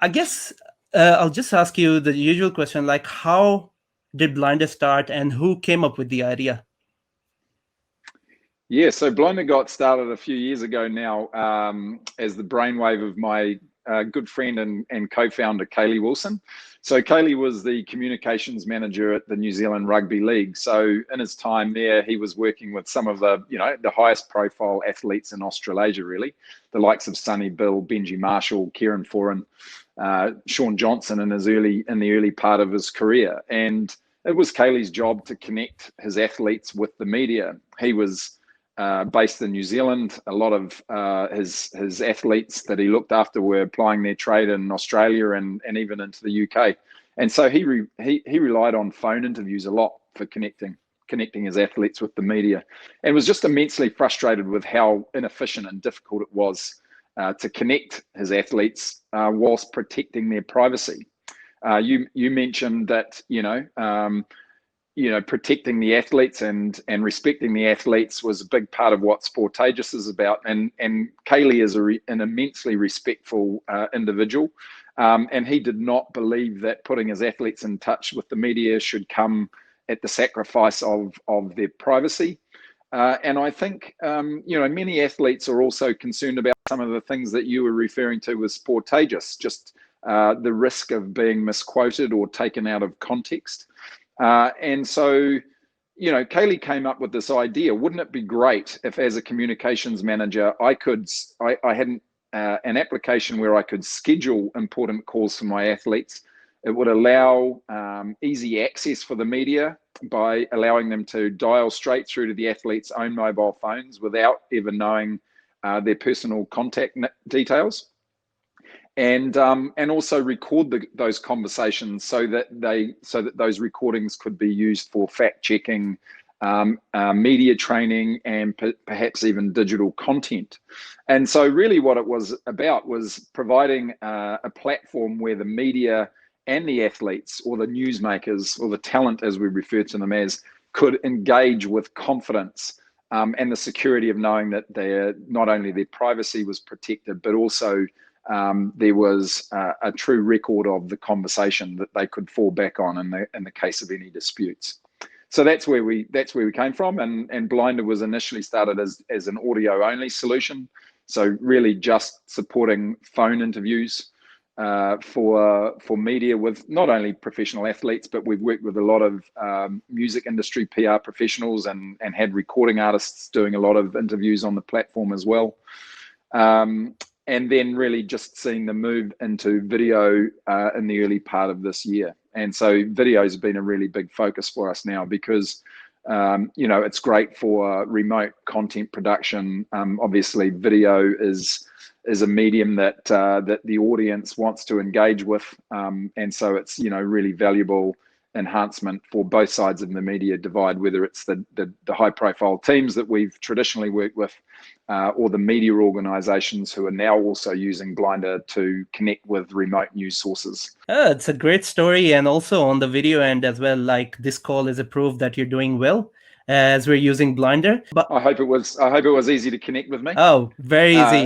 I guess I'll just ask you the usual question, like how did Blinder start and who came up with the idea? Yeah, so Blinder got started a few years ago now as the brainwave of my good friend and co-founder, Kaylee Wilson. So Kaylee was the communications manager at the New Zealand Rugby League. So in his time there, he was working with some of the highest profile athletes in Australasia, really, the likes of Sonny Bill, Benji Marshall, Kieran Foran, Sean Johnson in the early part of his career. And it was Kaylee's job to connect his athletes with the media. He was based in New Zealand. A lot of his athletes that he looked after were applying their trade in Australia and even into the UK. And so he relied on phone interviews a lot for connecting his athletes with the media, and was just immensely frustrated with how inefficient and difficult it was to connect his athletes whilst protecting their privacy. You mentioned that protecting the athletes and respecting the athletes was a big part of what Sportageous is about. And Kaylee is an immensely respectful individual. And he did not believe that putting his athletes in touch with the media should come at the sacrifice of their privacy. And I think, many athletes are also concerned about some of the things that you were referring to with Sportageous, just the risk of being misquoted or taken out of context. And so, Kaylee came up with this idea. Wouldn't it be great if, as a communications manager, I had an application where I could schedule important calls for my athletes? It would allow easy access for the media by allowing them to dial straight through to the athlete's own mobile phones without ever knowing their personal contact details. And also record those conversations so that those recordings could be used for fact checking, media training, and perhaps even digital content. And so really what it was about was providing a platform where the media and the athletes, or the newsmakers, or the talent as we refer to them as, could engage with confidence and the security of knowing that not only their privacy was protected, but also there was a true record of the conversation that they could fall back on in the case of any disputes. So that's where we came from, and Blinder was initially started as an audio only solution. So really just supporting phone interviews for media with not only professional athletes, but we've worked with a lot of music industry PR professionals and had recording artists doing a lot of interviews on the platform as well. And then really just seeing the move into video in the early part of this year. And so video has been a really big focus for us now because, it's great for remote content production. Obviously, video is a medium that the audience wants to engage with. And so it's, really valuable enhancement for both sides of the media divide, whether it's the high profile teams that we've traditionally worked with or the media organizations who are now also using Blinder to connect with remote news sources. It's a great story, and also on the video end as well, like this call is a proof that you're doing well as we're using Blinder. But I hope it was easy to connect with me. Oh, very easy.